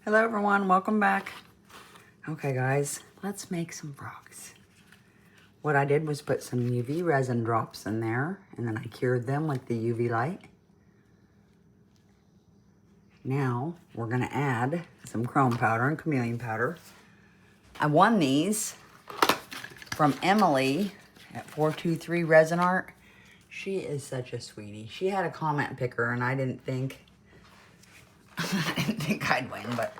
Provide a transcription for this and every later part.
Hello everyone, welcome back. Okay guys, let's make some frogs. What I did was put some UV resin drops in there and then I cured them with the UV light. Now we're gonna add some chrome powder and chameleon powder. I won these from Emily at 423 Resin Art. She is such a sweetie. She had a comment picker and I didn't think I'd win, but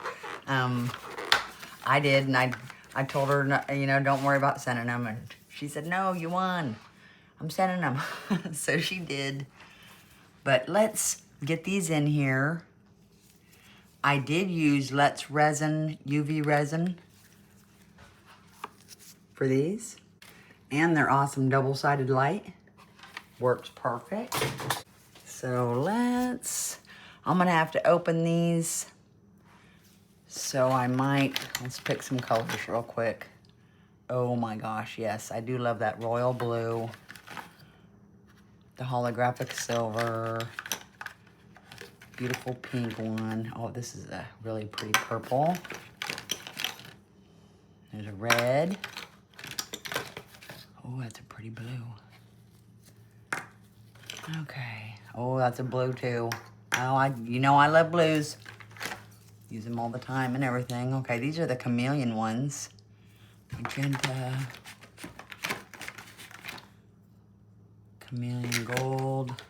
I did, and I told her, you know, don't worry about sending them, and she said, no, you won. I'm sending them. So she did. But let's get these in here. I did use Let's Resin, UV resin for these, and they're awesome double-sided light. Works perfect. So I'm gonna have to open these. So let's pick some colors real quick. Oh my gosh, yes, I do love that royal blue, the holographic silver, beautiful pink one. Oh, this is a really pretty purple. There's a red. Oh, that's a pretty blue. Okay, oh, that's a blue too. Oh, you know I love blues. Use them all the time and everything. Okay, these are the chameleon ones. Magenta. Chameleon gold.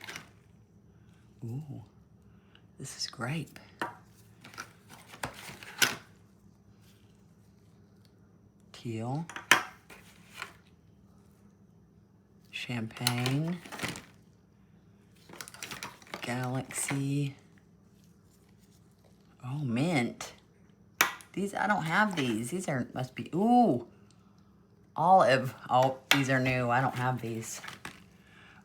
Ooh, this is grape. Teal. Champagne. Galaxy. Oh, mint. These, I don't have these. These must be, ooh. Olive. Oh, these are new. I don't have these.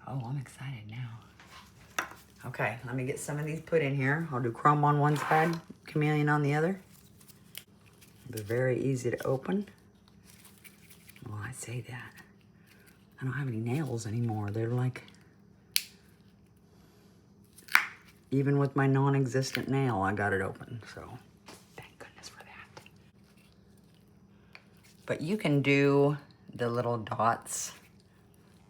Oh, I'm excited now. Okay, let me get some of these put in here. I'll do chrome on one side, chameleon on the other. They're very easy to open. Well, I say that. I don't have any nails anymore. They're like, even with my non-existent nail, I got it open, so thank goodness for that. But you can do the little dots,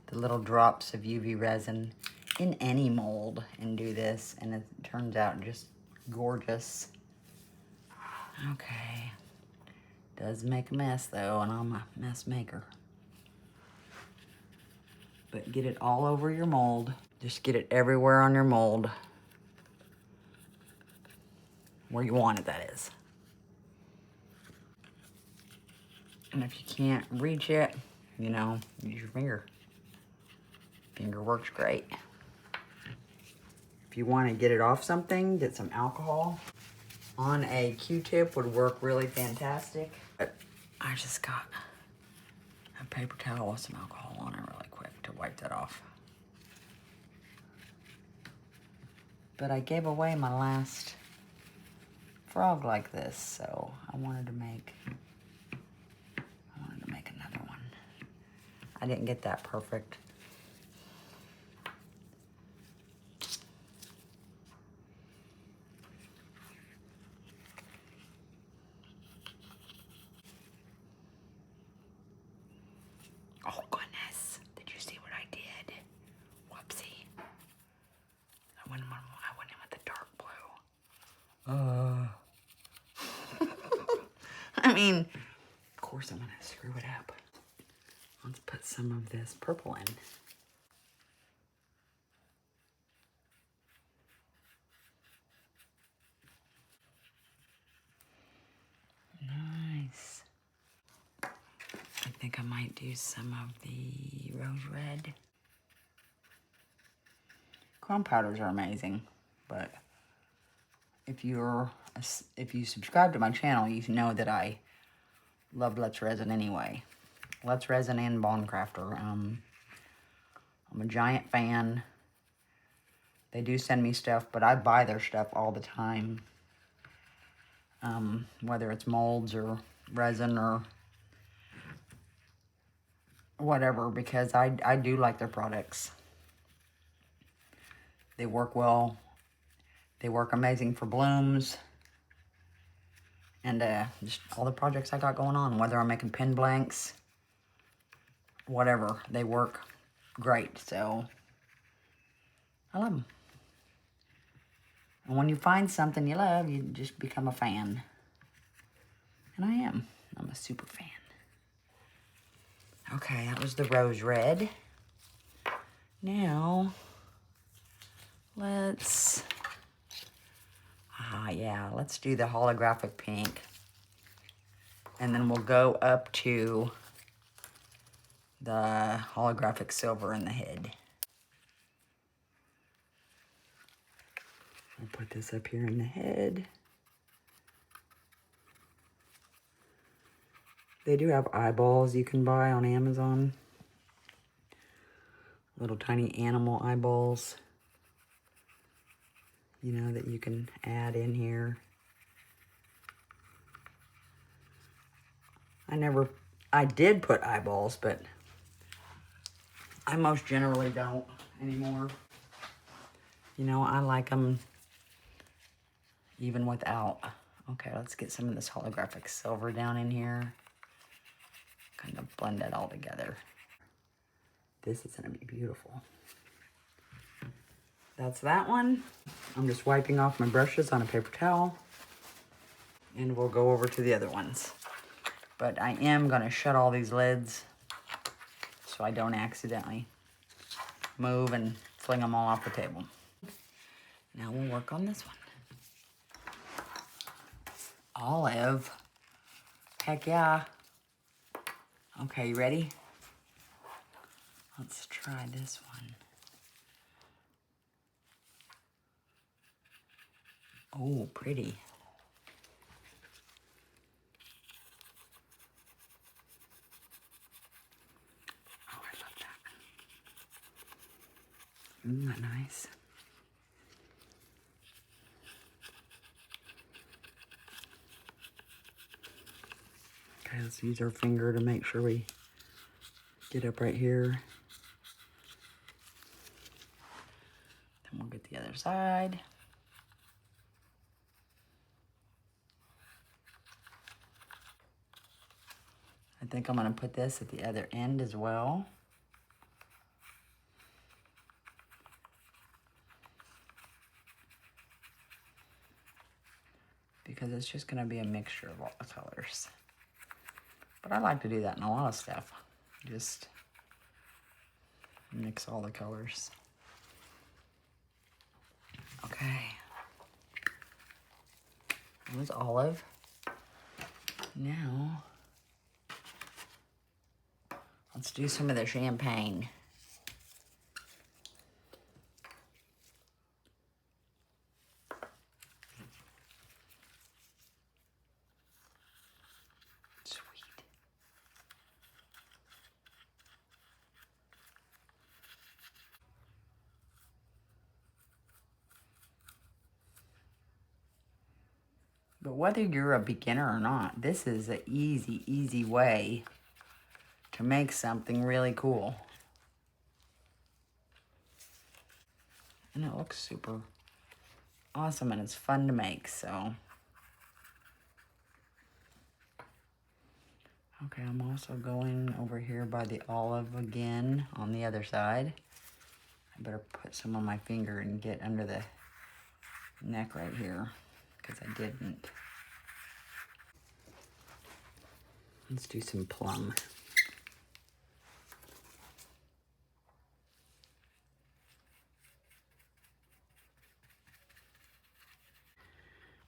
the little drops of UV resin in any mold and do this, and it turns out just gorgeous. Okay, does make a mess though, and I'm a mess maker. But get it all over your mold. Just get it everywhere on your mold. Where you want it, that is. And if you can't reach it, you know, use your finger. Finger works great. If you want to get it off something, get some alcohol. On a Q-tip would work really fantastic. But I just got a paper towel with some alcohol on it really quick to wipe that off. But I gave away my last frog like this, so I wanted to make another one. I didn't get that perfect. Oh goodness, did you see what I did? Whoopsie. I went in with the dark blue. I mean, of course I'm gonna screw it up. Let's put some of this purple in. Nice. I think I might do some of the rose red. Chrome powders are amazing, but if you subscribe to my channel, you know that I love Let's Resin anyway. Let's Resin and Bondcraftor. I'm a giant fan. They do send me stuff, but I buy their stuff all the time. Whether it's molds or resin or whatever, because I do like their products. They work well. They work amazing for blooms. And just all the projects I got going on, whether I'm making pen blanks, whatever, they work great. So I love them. And when you find something you love, you just become a fan. And I am. I'm a super fan. Okay, that was the rose red. Now, let's do the holographic pink. And then we'll go up to the holographic silver in the head. I'll put this up here in the head. They do have eyeballs you can buy on Amazon. Little tiny animal eyeballs, you know, that you can add in here. I did put eyeballs, but I most generally don't anymore. You know, I like them even without. Okay, let's get some of this holographic silver down in here. Kind of blend it all together. This is gonna be beautiful. That's that one. I'm just wiping off my brushes on a paper towel. And we'll go over to the other ones. But I am gonna shut all these lids so I don't accidentally move and fling them all off the table. Now we'll work on this one. Olive. Heck yeah. Okay, you ready? Let's try this one. Oh, pretty. Oh, I love that. Isn't that nice? Okay, let's use our finger to make sure we get up right here. Then we'll get the other side. I think I'm gonna put this at the other end as well. Because it's just gonna be a mixture of all the colors. But I like to do that in a lot of stuff. Just mix all the colors. Okay. That was olive. Now, let's do some of the champagne. Sweet. But whether you're a beginner or not, this is an easy, easy way to make something really cool. And it looks super awesome and it's fun to make, so. Okay, I'm also going over here by the olive again on the other side. I better put some on my finger and get under the neck right here, because I didn't. Let's do some plum.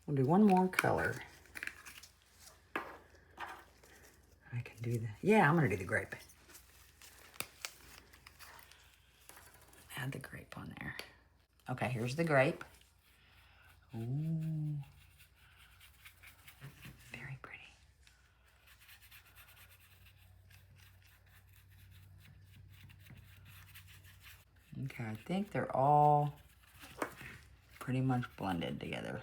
We'll do one more color. I can do the, yeah, I'm gonna do the grape. Add the grape on there. Okay, here's the grape. Ooh. Very pretty. Okay, I think they're all pretty much blended together.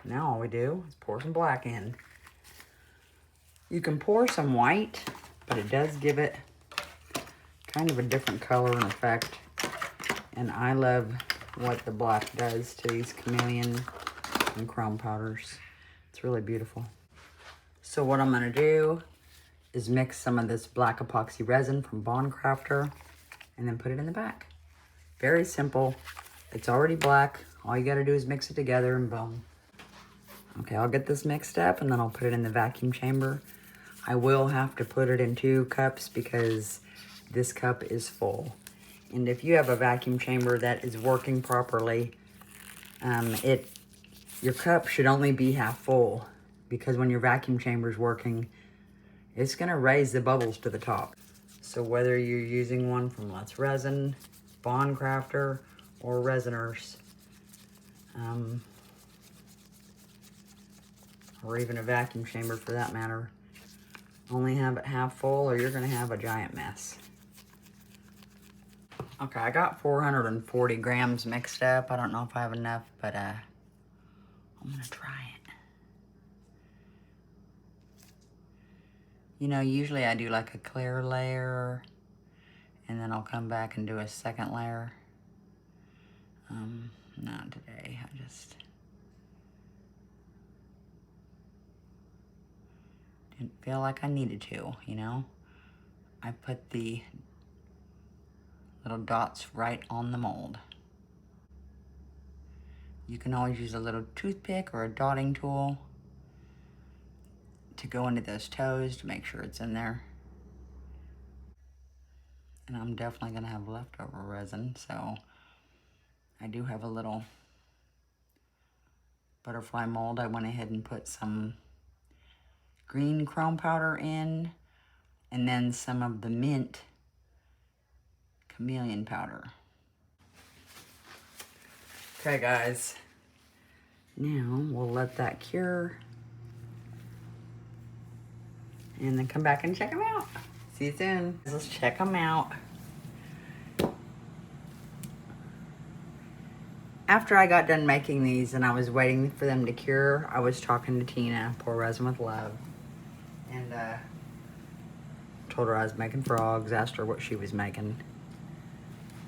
Now all we do is pour some black in. You can pour some white, but it does give it kind of a different color and effect And I love what the black does to these chameleon and chrome powders. It's really beautiful. So what I'm gonna do is mix some of this black epoxy resin from Bondcraftor and then put it in the back. Very simple. It's already black. All you gotta do is mix it together and boom. Okay, I'll get this mixed up and then I'll put it in the vacuum chamber. I will have to put it in 2 cups because this cup is full. And if you have a vacuum chamber that is working properly, your cup should only be half full, because when your vacuum chamber is working, it's gonna raise the bubbles to the top. So whether you're using one from Let's Resin, Bondcraftor, or Resiners, or even a vacuum chamber for that matter, only have it half full or you're gonna have a giant mess. Okay, I got 440 grams mixed up. I don't know if I have enough, but I'm gonna try it. You know, usually I do like a clear layer and then I'll come back and do a second layer. Not today, I just didn't feel like I needed to, you know? I put the little dots right on the mold. You can always use a little toothpick or a dotting tool to go into those toes to make sure it's in there. And I'm definitely gonna have leftover resin, so I do have a little butterfly mold. I went ahead and put some green chrome powder in and then some of the mint chameleon powder. Okay guys, now we'll let that cure and then come back and check them out. See you soon. Let's check them out. After I got done making these and I was waiting for them to cure, I was talking to Tina Pourresinwithlove and told her I was making frogs, asked her what she was making.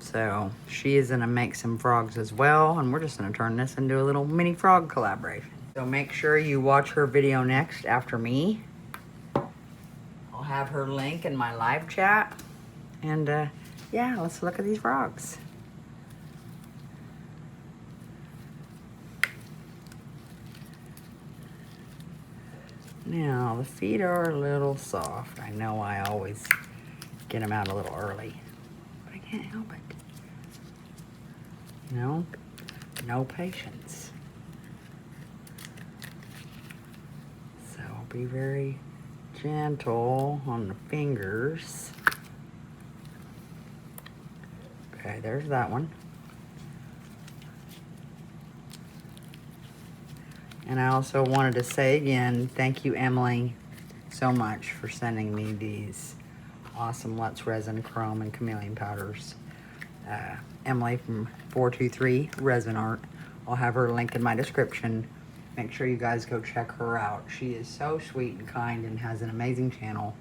So she is gonna make some frogs as well, and we're just gonna turn this into a little mini frog collaboration. So make sure you watch her video next after me. I'll have her link in my live chat. And yeah, let's look at these frogs. Now, the feet are a little soft. I know I always get them out a little early, but I can't help it. You know, no patience. So be very gentle on the fingers. Okay, there's that one. And I also wanted to say again, thank you, Emily, so much for sending me these awesome Let's Resin Chrome and Chameleon Powders. Emily from 423 Resin Art. I'll have her link in my description. Make sure you guys go check her out. She is so sweet and kind and has an amazing channel.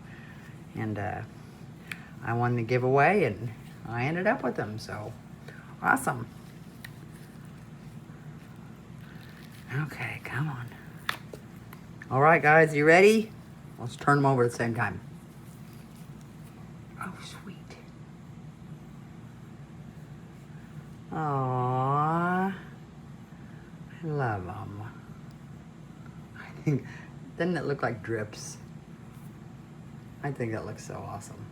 And I won the giveaway and I ended up with them, so awesome. Okay, come on. All right, guys, you ready? Let's turn them over at the same time. Oh, sweet. Aww. I love them. I think, doesn't it look like drips? I think that looks so awesome.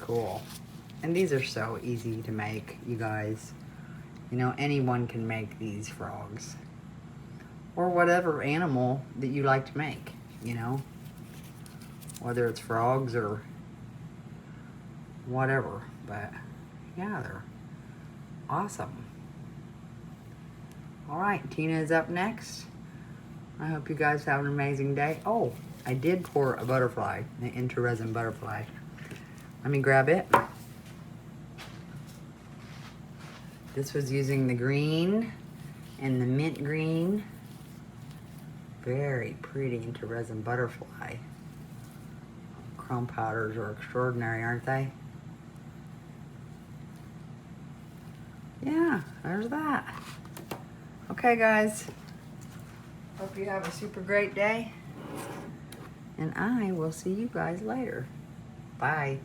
Cool. And these are so easy to make, you guys. You know, anyone can make these frogs. Or whatever animal that you like to make, you know. Whether it's frogs or whatever. But, yeah, they're awesome. Alright, Tina is up next. I hope you guys have an amazing day. Oh, I did pour a butterfly, an into resin butterfly. Let me grab it. This was using the green and the mint green. Very pretty into resin butterfly. silicone powders are extraordinary, aren't they? Yeah, there's that. Okay, guys. Hope you have a super great day. And I will see you guys later. Bye.